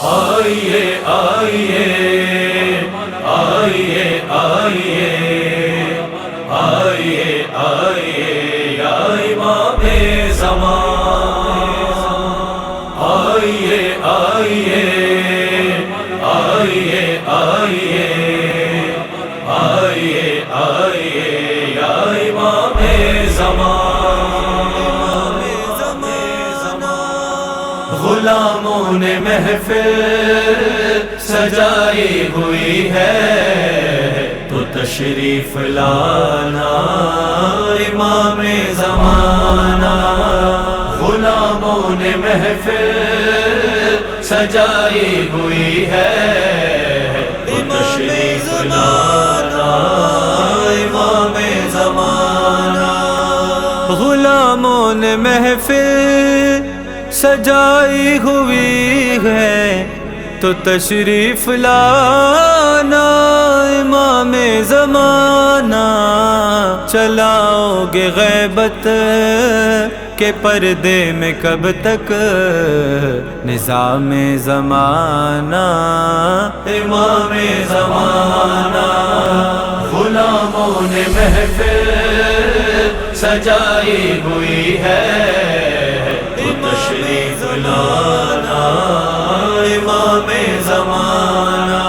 آئیے آئیے آئیے آئیے آئیے آئیے یا امام زمان، آئیے آئیے آئیے آئیے آئیے آئیے یا امام زمان۔ غلاموں نے محفل سجائی ہوئی ہے، تو تشریف لانا امام زمانہ۔ غلاموں نے محفل سجائی ہوئی ہے، تو تشریف لانا امام زمانہ۔ غلاموں نے محفل سجائی ہوئی ہے، تو تشریف لانا امام زمانہ۔ چلاؤ گے غیبت کے پردے میں کب تک نظام زمانہ امام زمانہ۔ غلاموں نے محفل سجائی ہوئی ہے، تو تشریف لانا امام زمانہ۔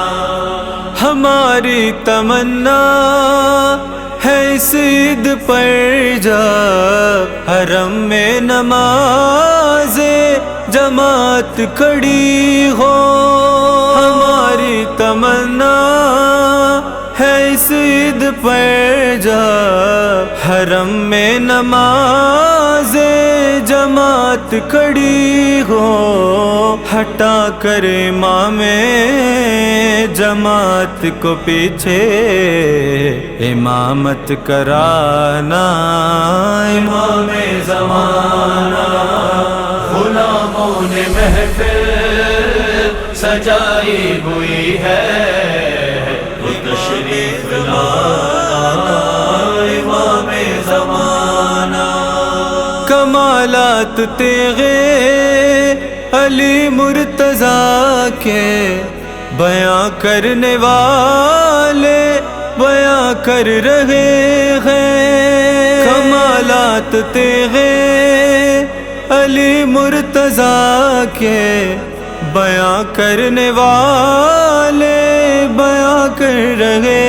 ہماری تمنا ہے اس عید پر جب حرم میں نماز جماعت کھڑی ہو۔ ہماری تمنا ہے اس عید پر جب حرم میں نماز جماعت کھڑی ہو۔ ہٹا کر امام جماعت کو پیچھے امامت کرانا امام زمانہ۔ غلاموں نے محفل سجائی ہوئی ہے، تو تشریف لانا امام زمانہ۔ کمالات تیغے علی مرتضیٰ کے بیاں کرنے والے بیاں کر رہے ہیں۔ کمالات تیغے علی مرتضیٰ کے بیاں کرنے والے بیاں کر رہے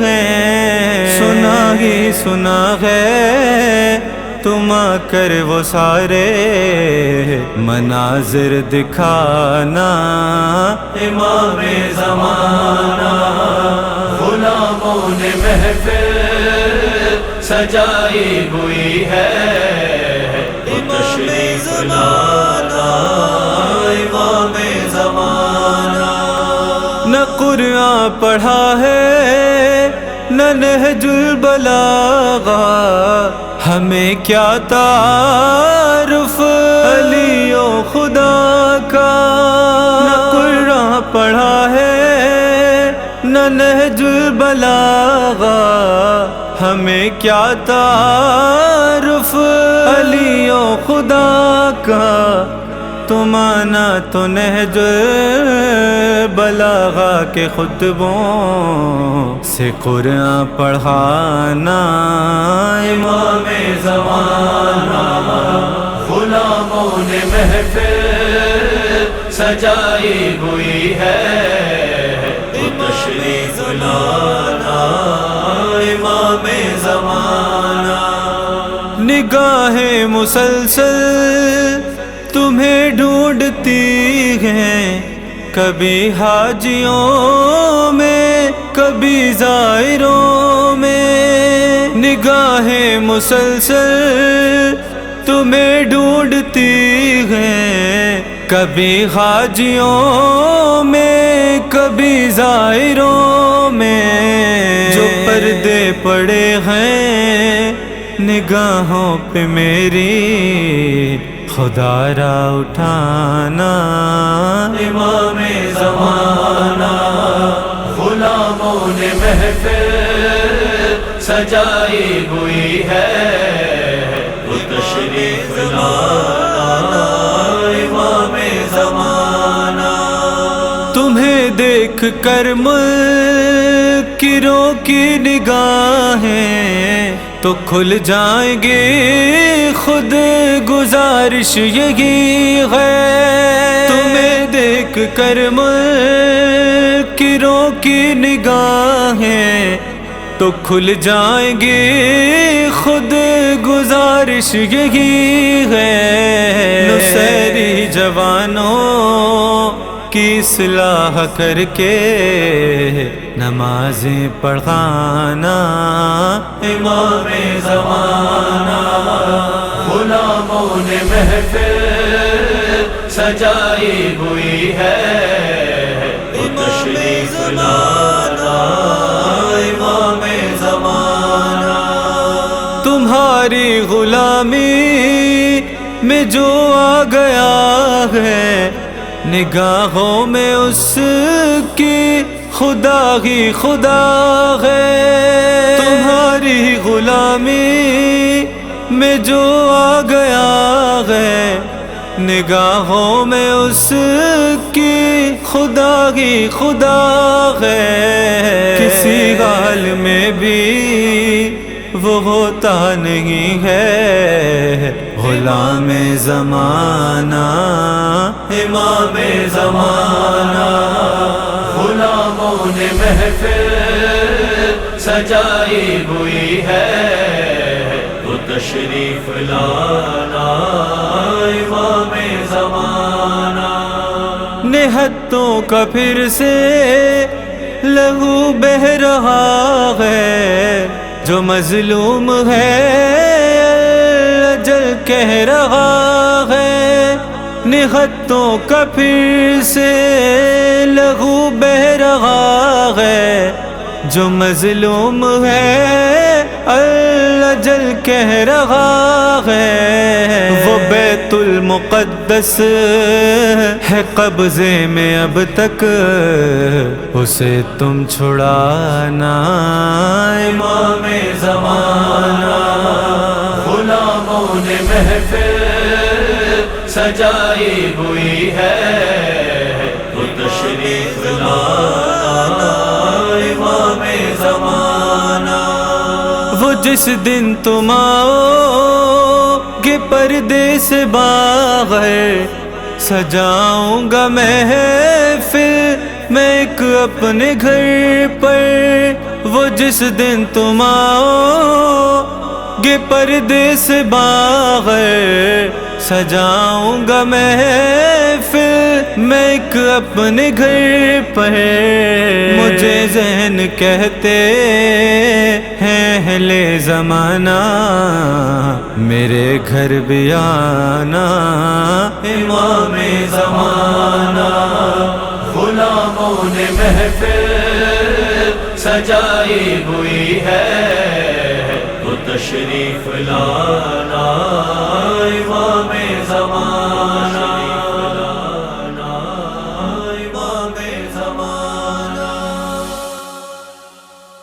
ہیں۔ سنا ہی سنا ہے تم آ کر وہ سارے مناظر دکھانا امام زمانہ۔ غلاموں نے محفل سجائی ہوئی ہے، تو تشریف لانا امام زمانہ۔ نہ قرآن پڑھا ہے نہ نہج البلاغہ، ہمیں کیا تعارف علی و خدا کا۔ نہ قرآن پڑھا ہے نہ نہج البلاغہ، ہمیں کیا تعارف علی و خدا کا۔ تم آنا تو نہج البلاغہ کے خطبوں سے قرآن پڑھانا امام زمانہ۔ غلاموں نے محفل سجائی ہوئی ہے، تو تشریف لانا امام زمانہ۔ نگاہیں مسلسل تمہیں ڈھونڈتی ہیں، کبھی حاجیوں میں کبھی زائروں میں۔ نگاہیں مسلسل تمہیں ڈھونڈتی ہیں، کبھی حاجیوں میں کبھی زائروں میں۔ جو پردے پڑے ہیں نگاہوں پہ میری خدا را اٹھانا امام زمانہ۔ غلاموں نے محفل سجائی ہوئی ہے، تو تشریف لانا امام زمانہ۔ دیکھ کر منکروں کی نگاہیں تو کھل جائیں گے خود گزارش یہی ہے تمہیں دیکھ کر منکروں کی نگاہیں تو کھل جائیں گے خود گزارش یہی ہے نصیری جوانوں کی اصلاح کر کے نمازیں پڑھانا امام زمانہ غلاموں نے محفل سجائی ہوئی ہے تو تشریف لانا امام زمانہ تمہاری غلامی میں جو آ گیا ہے نگاہوں میں اس کی خدا ہی خدا ہے تمہاری غلامی میں جو آ گیا ہے نگاہوں میں اس کی خدا ہی خدا ہے کسی حال میں بھی وہ ہوتا نہیں ہے غلام زمانہ امام زمانہ غلاموں نے محفل سجائی ہوئی ہے تو تشریف لانا امام زمانہ نہتوں کا پھر سے لہو بہہ رہا ہے جو مظلوم ہے اجل کہہ رہا ہے نہتوں کا پھر سے لہو بہہ رہا ہے جو مظلوم ہے اجل کہہ رہا ہے وہ بیت المقدس ہے قبضے میں اب تک اسے تم چھڑانا امام زمانہ غلاموں نے محفل سجائی ہوئی ہے تو تشریف لانا امام زمانہ وہ جس دن تم آؤ گے پردے سے باہر سجاؤں گا محفل میں ایک اپنے گھر پر وہ جس دن تم آؤ گے پردے سے باہر سجاؤں گا محفل میں ایک اپنے گھر پر مجھے ذہن کہتے ہیں اہل زمانہ میرے گھر بھی آنا امام زمانہ غلاموں نے محفل سجائی ہوئی ہے تو تشریف لانا